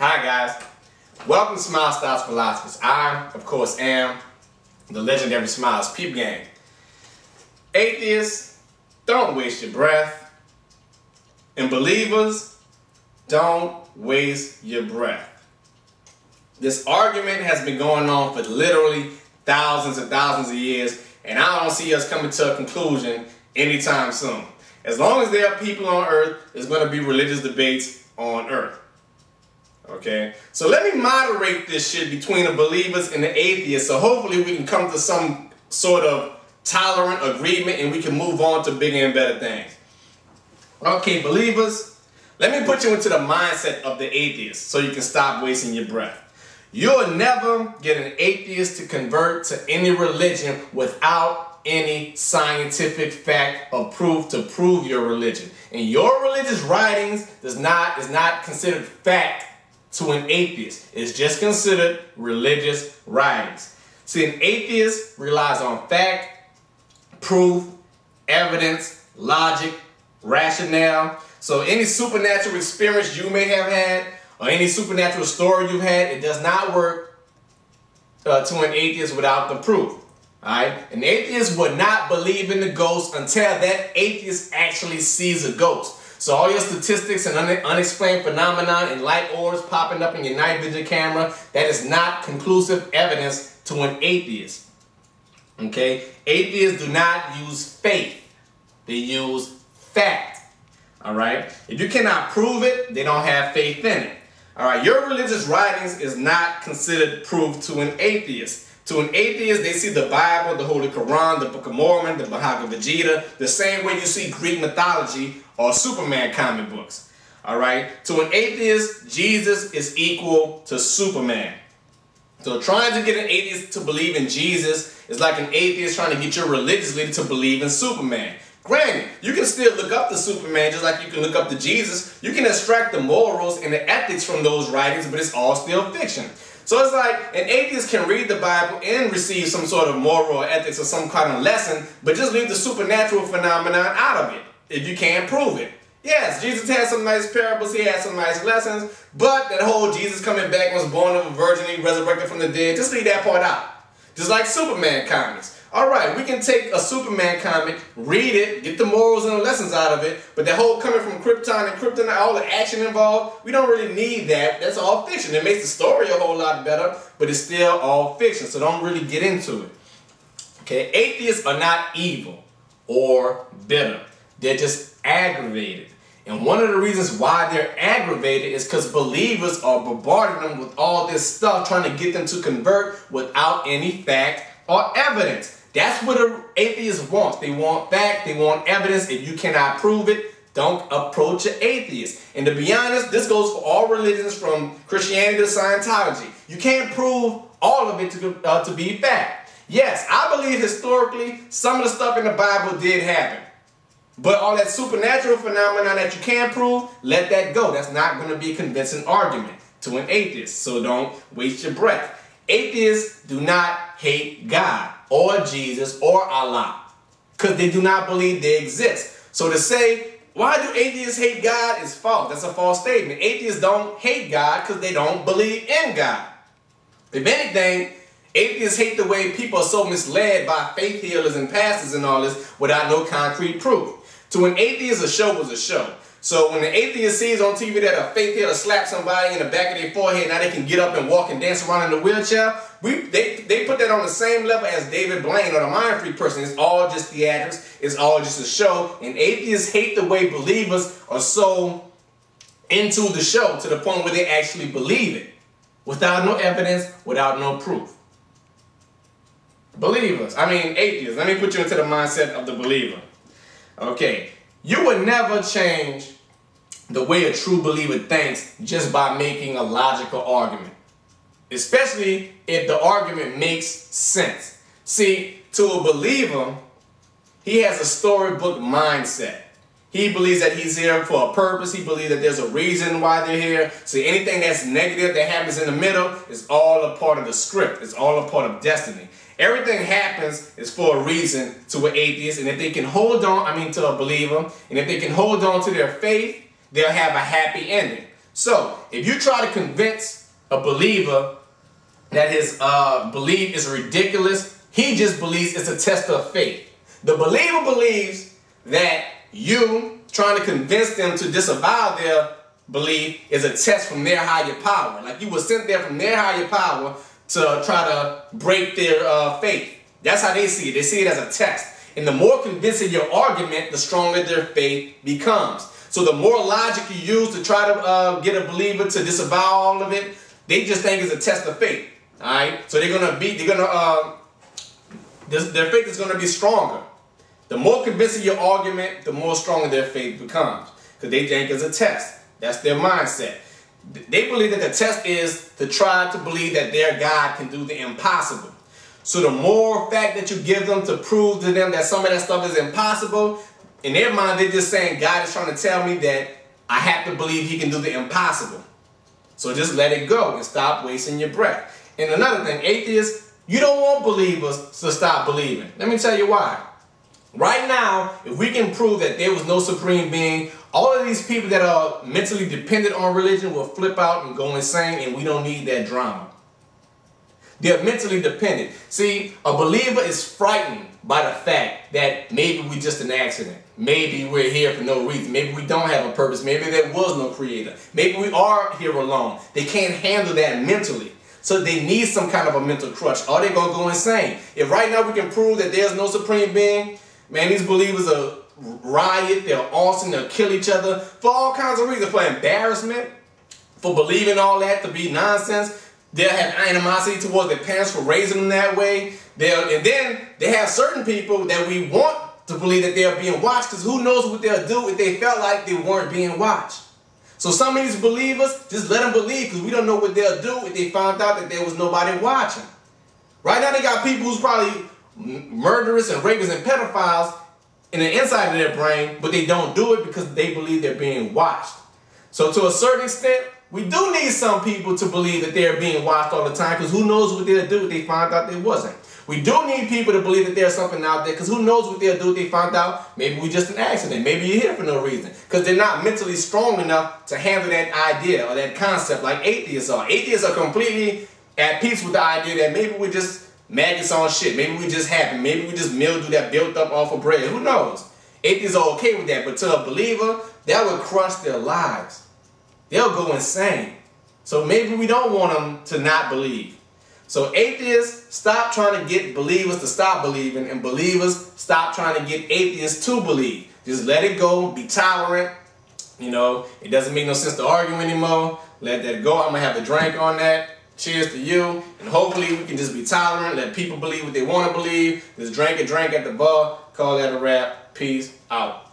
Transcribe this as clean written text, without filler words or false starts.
Hi guys, welcome to SMYLZ Philosophers. I, of course, am the legendary SMYLZ Peep Gang. Atheists, don't waste your breath. And believers, don't waste your breath. This argument has been going on for literally thousands and thousands of years, and I don't see us coming to a conclusion anytime soon. As long as there are people on earth, there's going to be religious debates on earth. Okay, so let me moderate this shit between the believers and the atheists, so hopefully we can come to some sort of tolerant agreement and we can move on to bigger and better things. Okay, believers, let me put you into the mindset of the atheist so you can stop wasting your breath. You'll never get an atheist to convert to any religion without any scientific fact or proof to prove your religion. And your religious writings is not considered fact to an atheist. It's just considered religious writings. See, an atheist relies on fact, proof, evidence, logic, rationale. So any supernatural experience you may have had or any supernatural story you've had, it does not work to an atheist without the proof. Alright? An atheist would not believe in the ghost until that atheist actually sees a ghost. So all your statistics and unexplained phenomena and light orbs popping up in your night vision camera, that is not conclusive evidence to an atheist. Okay? Atheists do not use faith. They use fact. Alright? If you cannot prove it, they don't have faith in it. Alright? Your religious writings is not considered proof to an atheist. To an atheist, they see the Bible, the Holy Quran, the Book of Mormon, the Bhagavad Gita, the same way you see Greek mythology or Superman comic books. Alright? To an atheist, Jesus is equal to Superman. So trying to get an atheist to believe in Jesus is like an atheist trying to get your religious leader to believe in Superman. Granted, you can still look up to Superman just like you can look up to Jesus. You can extract the morals and the ethics from those writings, but it's all still fiction. So it's like an atheist can read the Bible and receive some sort of moral or ethics or some kind of lesson, but just leave the supernatural phenomenon out of it if you can't prove it. Yes, Jesus had some nice parables, he had some nice lessons, but that whole Jesus coming back was born of a virgin, he resurrected from the dead, just leave that part out. Just like Superman comics. Alright, we can take a Superman comic, read it, get the morals and the lessons out of it, but that whole coming from Krypton and Kryptonite, all the action involved, we don't really need that. That's all fiction. It makes the story a whole lot better, but it's still all fiction, so don't really get into it. Okay, atheists are not evil or bitter. They're just aggravated. And one of the reasons why they're aggravated is because believers are bombarding them with all this stuff, trying to get them to convert without any fact or evidence. That's what an atheist wants. They want fact, they want evidence. If you cannot prove it, don't approach an atheist. And to be honest, this goes for all religions from Christianity to Scientology. You can't prove all of it to be fact. Yes, I believe historically some of the stuff in the Bible did happen. But all that supernatural phenomenon that you can't prove, let that go. That's not going to be a convincing argument to an atheist. So don't waste your breath. Atheists do not hate God or Jesus or Allah because they do not believe they exist. So to say, why do atheists hate God is false. That's a false statement. Atheists don't hate God because they don't believe in God. If anything, atheists hate the way people are so misled by faith healers and pastors and all this without no concrete proof. To an atheist, a show was a show. So when the atheist sees on TV that a faith healer slapped somebody in the back of their forehead, now they can get up and walk and dance around in a wheelchair, they put that on the same level as David Blaine or the Mind Freak person. It's all just theatrics. It's all just a show. And atheists hate the way believers are so into the show to the point where they actually believe it without no evidence, without no proof. Atheists, let me put you into the mindset of the believer. Okay, you would never change the way a true believer thinks just by making a logical argument. Especially if the argument makes sense. See, to a believer, he has a storybook mindset. He believes that he's here for a purpose. He believes that there's a reason why they're here. See, anything that's negative that happens in the middle is all a part of the script. It's all a part of destiny. Everything happens is for a reason to an atheist, and if they can hold on, to a believer, and if they can hold on to their faith, they'll have a happy ending. So, if you try to convince a believer that his belief is ridiculous, he just believes it's a test of faith. The believer believes that you trying to convince them to disavow their belief is a test from their higher power. Like you were sent there from their higher power to try to break their faith. That's how they see it. They see it as a test. And the more convincing your argument, the stronger their faith becomes. So the more logic you use to try to get a believer to disavow all of it, they just think it's a test of faith. All right. So their faith is gonna be stronger. The more convincing your argument, the more stronger their faith becomes, because they think it's a test. That's their mindset. They believe that the test is to try to believe that their God can do the impossible. So the more fact that you give them to prove to them that some of that stuff is impossible, in their mind they're just saying God is trying to tell me that I have to believe he can do the impossible. So just let it go and stop wasting your breath. And another thing, atheists, you don't want believers to stop believing. Let me tell you why. Right now, if we can prove that there was no supreme being, all of these people that are mentally dependent on religion will flip out and go insane, and we don't need that drama. They're mentally dependent. See, a believer is frightened by the fact that maybe we're just an accident. Maybe we're here for no reason. Maybe we don't have a purpose. Maybe there was no creator. Maybe we are here alone. They can't handle that mentally. So they need some kind of a mental crutch, or they're going to go insane. If right now we can prove that there's no supreme being, man, these believers are riot, they're awesome, they'll kill each other for all kinds of reasons, for embarrassment, for believing all that to be nonsense. They'll have animosity towards their parents for raising them that way. And then they have certain people that we want to believe that they're being watched, because who knows what they'll do if they felt like they weren't being watched. So some of these believers, just let them believe, because we don't know what they'll do if they found out that there was nobody watching. Right now they got people who's probably murderers and rapists and pedophiles in the inside of their brain, but they don't do it because they believe they're being watched. So to a certain extent, we do need some people to believe that they're being watched all the time, because who knows what they'll do if they find out they wasn't. We do need people to believe that there's something out there, because who knows what they'll do if they find out maybe we're just an accident, maybe you're here for no reason, because they're not mentally strong enough to handle that idea or that concept like atheists are. Atheists are completely at peace with the idea that maybe we're just maggots on shit. Maybe we just happen. Maybe we just mildew that built up off of bread. Who knows? Atheists are okay with that. But to a believer, that would crush their lives. They'll go insane. So maybe we don't want them to not believe. So atheists, stop trying to get believers to stop believing. And believers, stop trying to get atheists to believe. Just let it go. Be tolerant. You know, it doesn't make no sense to argue anymore. Let that go. I'm going to have a drink on that. Cheers to you, and hopefully we can just be tolerant, let people believe what they want to believe, just drink a drink at the bar, call that a wrap, peace out.